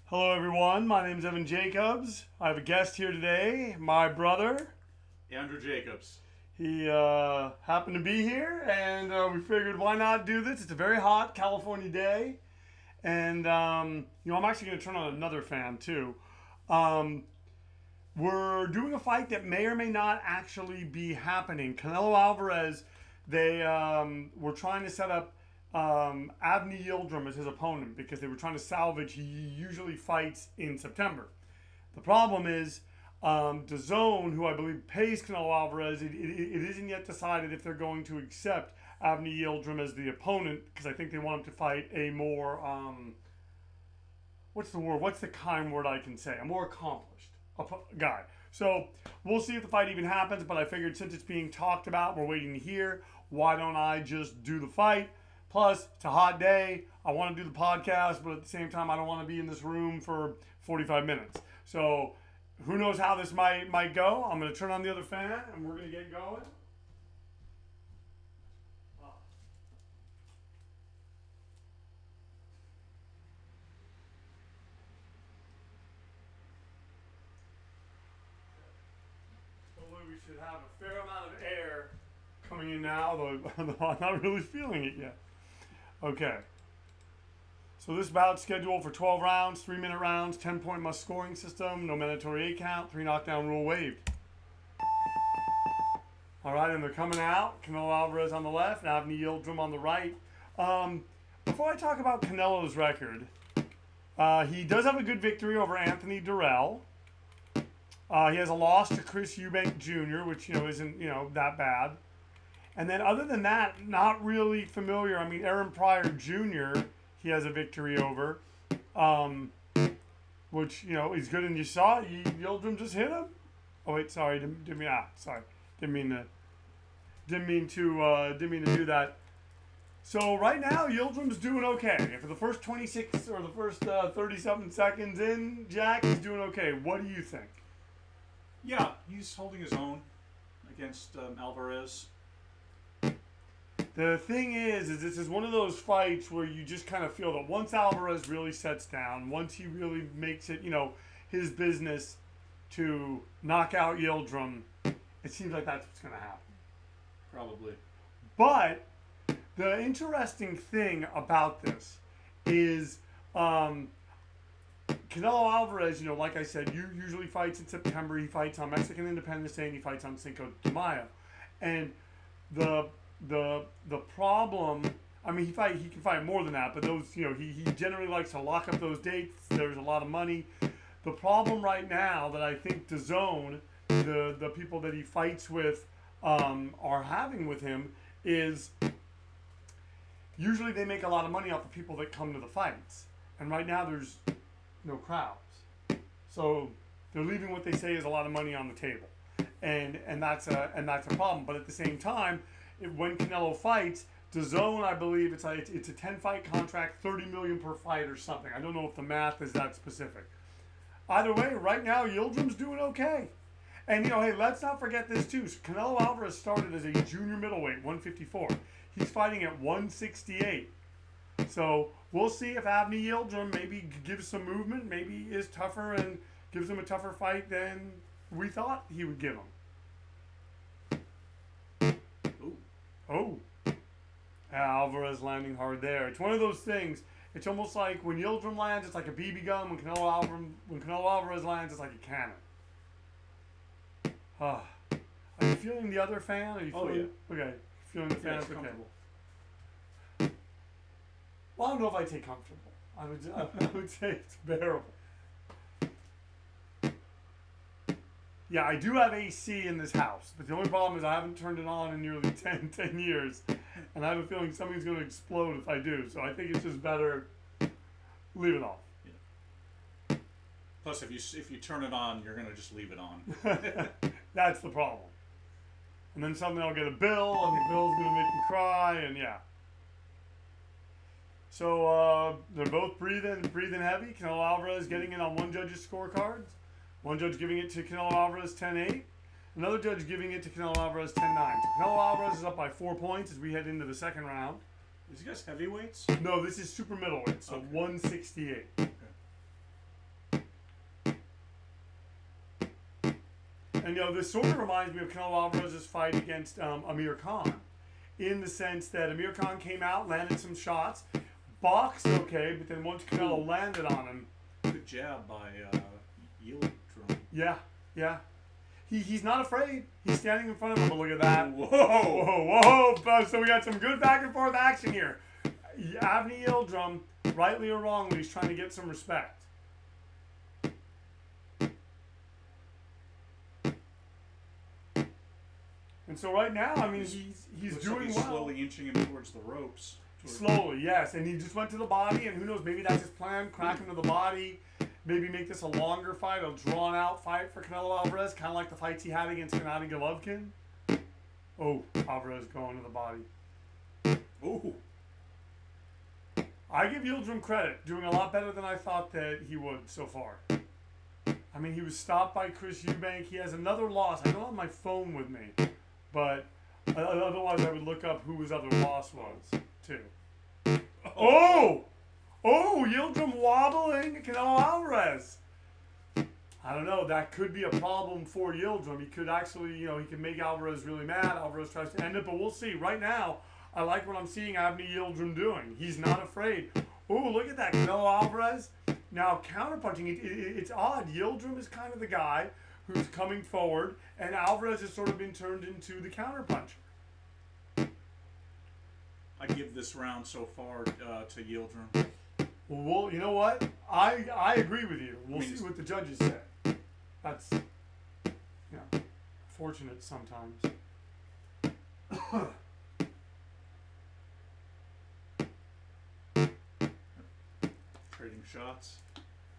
Hello everyone, my name is Evan Jacobs. I have a guest here today, my brother. Andrew Jacobs. He happened to be here and we figured why not do this. It's a very hot California day. And, I'm actually going to turn on another fan too. We're doing a fight that may or may not actually be happening. Canelo Alvarez, they were trying to set up Avni Yildrim as his opponent because they were trying to salvage. He usually fights in September. The problem is DAZN, who I believe pays Canelo Alvarez, it isn't yet decided if they're going to accept Avni Yildrim as the opponent because I think they want him to fight a more what's the kind word I can say? A more accomplished guy. So we'll see if the fight even happens, but I figured since it's being talked about, we're waiting to hear. Why don't I just do the fight? Plus, it's a hot day. I want to do the podcast, but at the same time, I don't want to be in this room for 45 minutes. So, who knows how this might go. I'm going to turn on the other fan, and we're going to get going. Hopefully, we should have a fair amount of air coming in now, though I'm not really feeling it yet. Okay. So this bout's scheduled for 12 rounds, 3-minute rounds, 10-point must scoring system, no mandatory 8 count, 3 knockdown rule waived. All right, and they're coming out. Canelo Alvarez on the left, and Avni Yildrim on the right. Before I talk about Canelo's record, he does have a good victory over Anthony Durrell. He has a loss to Chris Eubank Jr., which isn't that bad. And then other than that, not really familiar. I mean, Aaron Pryor Jr., he has a victory over, which, is good. And you saw it. Yildrim just hit him. Oh, wait, sorry. Didn't mean to do that. So right now, Yildrim's doing okay. For the first 26 or the first 30-something seconds in, Jack, he's doing okay. What do you think? Yeah, he's holding his own against Alvarez. The thing is this is one of those fights where you just kind of feel that once Alvarez really sets down, once he really makes it, his business to knock out Yildrim, it seems like that's what's going to happen. Probably. But the interesting thing about this is Canelo Alvarez, like I said, usually fights in September. He fights on Mexican Independence Day and he fights on Cinco de Mayo. And the problem, I mean, he can fight more than that, but those, he generally likes to lock up those dates. There's a lot of money. The problem right now that I think DAZN, the people that he fights with, are having with him is usually they make a lot of money off the people that come to the fights. And right now there's no crowds. So they're leaving what they say is a lot of money on the table. And that's a problem. But at the same time, when Canelo fights, DAZN, I believe it's a 10-fight contract, $30 million per fight or something. I don't know if the math is that specific. Either way, right now Yildrim's doing okay. And hey, let's not forget this too. So Canelo Alvarez started as a junior middleweight, 154. He's fighting at 168. So we'll see if Avni Yildrim maybe gives some movement, maybe is tougher and gives him a tougher fight than we thought he would give him. Oh, Alvarez landing hard there. It's one of those things. It's almost like when Yildrim lands, it's like a BB gun. When Canelo Alvarez lands, it's like a cannon. Are you feeling the other fan? Are you feeling, yeah. Okay. Feeling the fan? Yeah, it's okay. comfortable. Well, I don't know if I'd say comfortable. I would say it's bearable. Yeah, I do have AC in this house, but the only problem is I haven't turned it on in nearly 10 years, and I have a feeling something's going to explode if I do, so I think it's just better leave it off. Yeah. Plus, if you turn it on, you're going to just leave it on. That's the problem. And then suddenly I'll get a bill, and the bill's going to make me cry, and yeah. So they're both breathing heavy. Canelo Alvarez getting in on one judge's scorecards. One judge giving it to Canelo Alvarez 10-8. Another judge giving it to Canelo Alvarez 10-9. So Canelo Alvarez is up by 4 points as we head into the second round. Is you guys heavyweights? No, this is super middleweight, so Okay. 168. Okay. And this sort of reminds me of Canelo Alvarez's fight against Amir Khan, in the sense that Amir Khan came out, landed some shots, boxed okay, but then once Canelo landed on him, good jab by Yildrim. Yeah. He's not afraid. He's standing in front of him. But look at that. Whoa. So we got some good back and forth action here. Avni Yildrim, rightly or wrongly, is trying to get some respect. And so right now, I mean, he's doing well. Slowly inching him towards the ropes. Slowly, yes. And he just went to the body, and who knows, maybe that's his plan, crack him to the body. Maybe make this a longer fight, a drawn-out fight for Canelo Alvarez, kind of like the fights he had against Gennady Golovkin. Oh, Alvarez going to the body. Ooh. I give Yildrim credit, doing a lot better than I thought that he would so far. I mean, he was stopped by Chris Eubank. He has another loss. I don't have my phone with me, but otherwise I would look up who his other loss was, too. Oh, Yildrim wobbling Canelo Alvarez. I don't know. That could be a problem for Yildrim. He could actually, he could make Alvarez really mad. Alvarez tries to end it, but we'll see. Right now, I like what I'm seeing Avni Yildrim doing. He's not afraid. Oh, look at that. Canelo Alvarez. Now, counterpunching. It's odd. Yildrim is kind of the guy who's coming forward, and Alvarez has sort of been turned into the counterpuncher. I give this round so far to Yildrim. Well, you know what? I agree with you. We'll see what the judges say. That's, fortunate sometimes. Trading shots.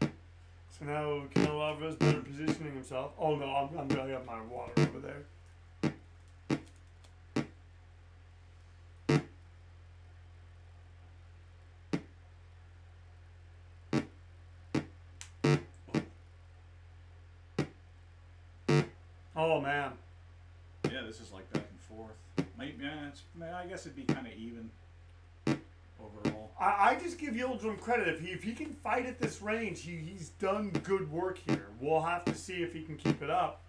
So now Canelo Alvarez better positioning himself. Oh no, I'm going to have my water over there. Oh man. Yeah, this is like back and forth. I guess it'd be kind of even overall. I just give Yildrim credit. If he can fight at this range, he's done good work here. We'll have to see if he can keep it up.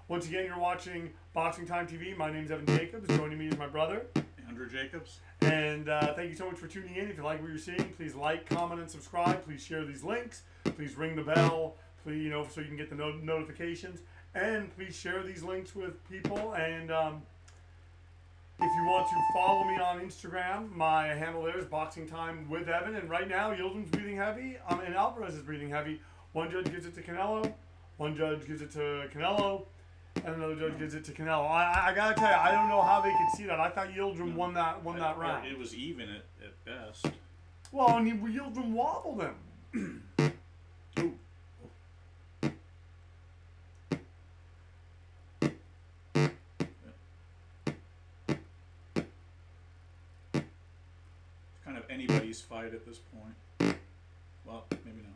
Once again, you're watching BoxingTime TV. My name's Evan Jacobs. Joining me is my brother, Andrew Jacobs. And thank you so much for tuning in. If you like what you're seeing, please like, comment, and subscribe. Please share these links. Please ring the bell. Please, so you can get the notifications. And please share these links with people. And if you want to follow me on Instagram, my handle there is BoxingTime with Evan. And right now, Yildrim's breathing heavy, and Alvarez is breathing heavy. One judge gives it to Canelo. One judge gives it to Canelo. And another judge gives it to Canelo. I gotta tell you, I don't know how they could see that. I thought Yildrim won that round. It was even at best. Well, and Yildrim wobbled him. Ooh. Kind of anybody's fight at this point. Well, maybe not.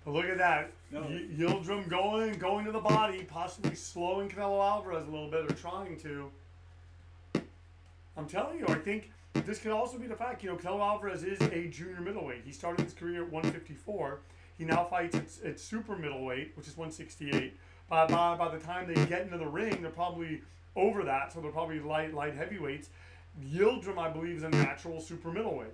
But look at that. No. Yildrim going to the body, possibly slowing Canelo Alvarez a little bit, or trying to. I'm telling you, I think this could also be the fact, Canelo Alvarez is a junior middleweight. He started his career at 154. He now fights at super middleweight, which is 168. By the time they get into the ring, they're probably over that, so they're probably light heavyweights. Yildrim, I believe, is a natural super middleweight.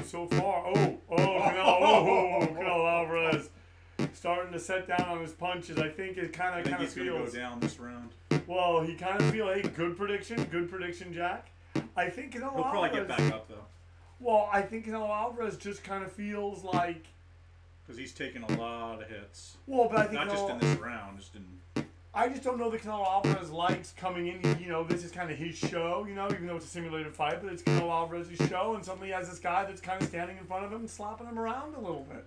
So far, Canelo Alvarez starting to set down on his punches. I think it kind of feels. He's going to go down this round. Well, he kind of feels. Hey, good prediction, Jack. I think Canelo He'll probably Alvarez, get back up though. Well, I think Canelo Alvarez just kind of feels like. Because he's taken a lot of hits. Well, but I think not just in this round, just in. I just don't know that Canelo Alvarez likes coming in. This is kind of his show. Even though it's a simulated fight, but it's Canelo Alvarez's show, and suddenly he has this guy that's kind of standing in front of him and slapping him around a little bit.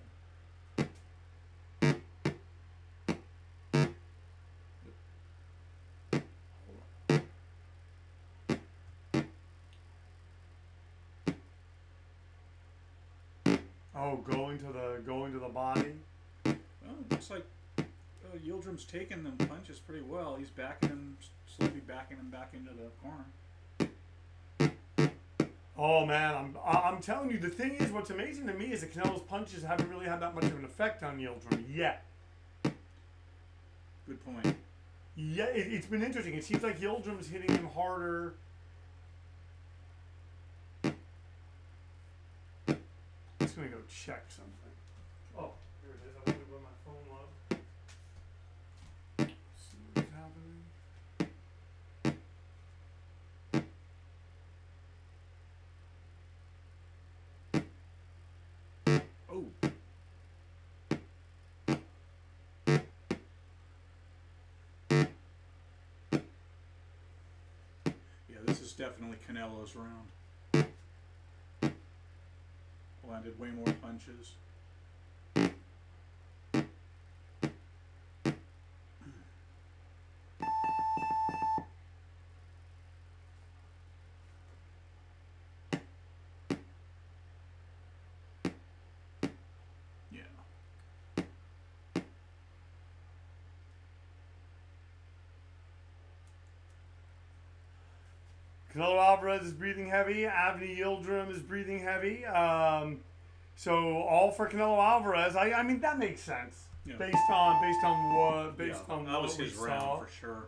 Oh, going to the body. Well, it looks like Yildrim's taking them punches pretty well. He's backing him, slowly backing him back into the corner. Oh man, I'm telling you, the thing is, what's amazing to me is that Canelo's punches haven't really had that much of an effect on Yildrim yet. Good point. Yeah, it's been interesting. It seems like Yildrim's hitting him harder. I'm just gonna go check something. Oh, here it is. I wonder where my phone was. See what's happening. Oh. Yeah, this is definitely Canelo's round. Landed way more punches. Canelo Alvarez is breathing heavy. Avni Yildrim is breathing heavy. So all for Canelo Alvarez. I mean that makes sense. Yeah. Based on what That was his we round saw. for sure.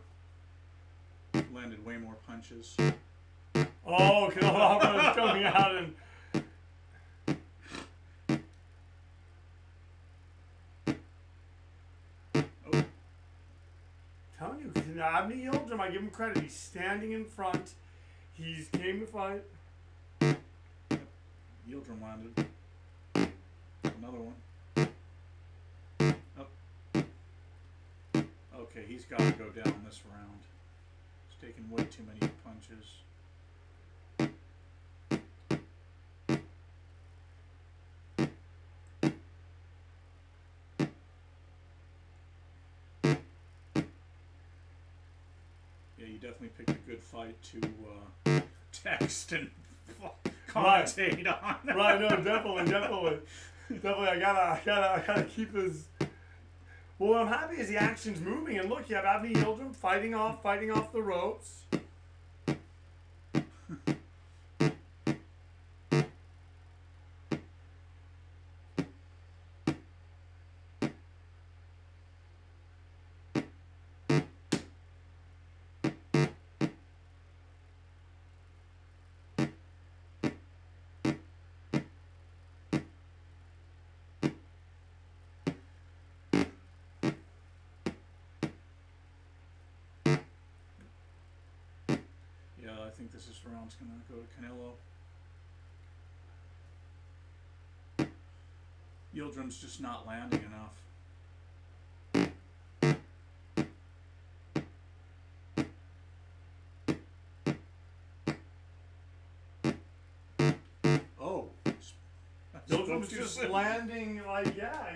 Landed way more punches. Oh, Canelo Alvarez coming out and. Oh. Telling you, Avni Yildrim, I give him credit. He's standing in front. He's came to fight. Yildrim landed. Another one. Up. Okay, he's got to go down this round. He's taking way too many punches. Yeah, you definitely picked a good fight to text and commentate on. Right, no, definitely. I gotta keep his. Well, what I'm happy is the action's moving, and look, you have Avni Yildrim fighting off the ropes. Yeah, I think this round's going to go to Canelo. Yildrim's just not landing enough. Oh. Yildrim's just landing like, yeah,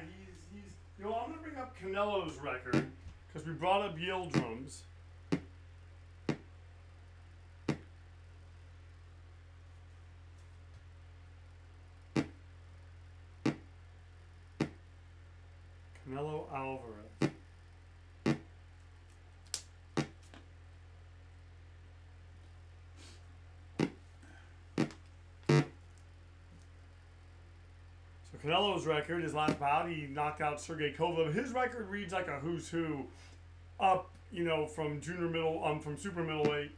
he's. You know, I'm gonna bring up Canelo's record because we brought up Yildrim's. Canelo Alvarez. So Canelo's record, his last bout, he knocked out Sergey Kovalev. His record reads like a who's who, up, you know, from from super middleweight,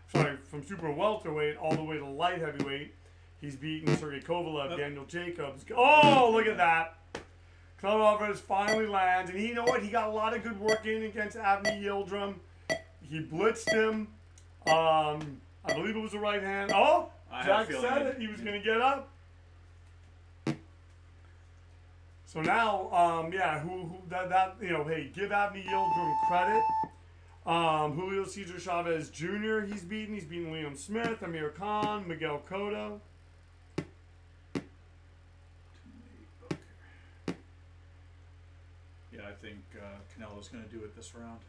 from super welterweight all the way to light heavyweight. He's beaten Sergey Kovalev, Daniel Jacobs. Oh, look at that! Canelo Alvarez finally lands, and you know what? He got a lot of good work in against Avni Yildrim. He blitzed him. I believe it was the right hand. Oh, Jack said it. He was going to get up. So now, yeah, hey, give Avni Yildrim credit. Julio Cesar Chavez Jr. He's beaten Liam Smith, Amir Khan, Miguel Cotto. Yeah, I think Canelo's going to do it this round.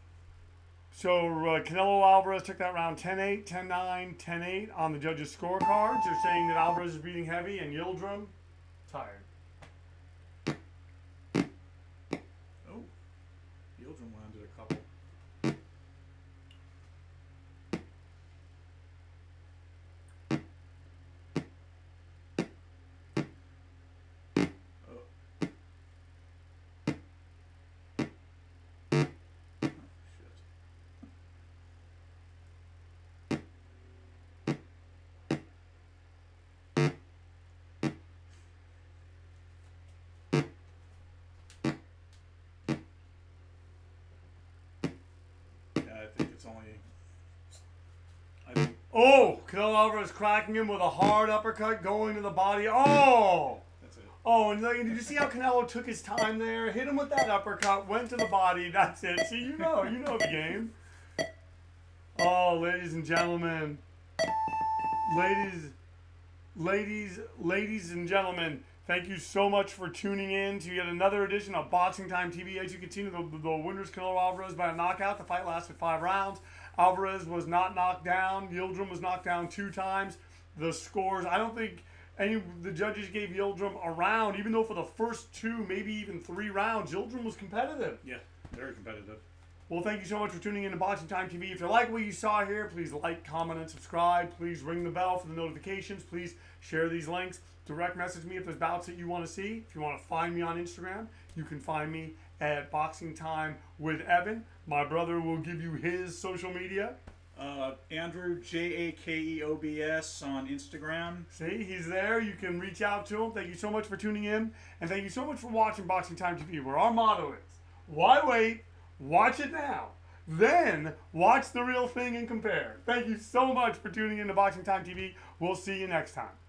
So Canelo Alvarez took that round 10-8, 10-9, 10-8 on the judges' scorecards. They're saying that Alvarez is beating heavy and Yildrim tired. Oh, Yildrim couple. I think it's only. I think Oh, Canelo Alvarez cracking him with a hard uppercut going to the body. Oh! that's it. Oh, and like, did you see how Canelo took his time there? Hit him with that uppercut, went to the body. That's it. See, you know the game. Oh, ladies and gentlemen. Ladies and gentlemen, thank you so much for tuning in to yet another edition of Boxing Time TV. As you can see, the winner's Canelo Alvarez by a knockout. The fight lasted 5 rounds. Alvarez was not knocked down. Yildrim was knocked down 2 times. The scores, I don't think any of the judges gave Yildrim a round, even though for the first 2, maybe even 3 rounds, Yildrim was competitive. Yeah, very competitive. Well, thank you so much for tuning in to Boxing Time TV. If you like what you saw here, please like, comment, and subscribe. Please ring the bell for the notifications. Please share these links. Direct message me if there's bouts that you want to see. If you want to find me on Instagram, you can find me at Boxing Time with Evan. My brother will give you his social media. Andrew JAKEOBS on Instagram. See, he's there. You can reach out to him. Thank you so much for tuning in. And thank you so much for watching Boxing Time TV, where our motto is, why wait? Watch it now. Then watch the real thing and compare. Thank you so much for tuning in to Boxing Time TV. We'll see you next time.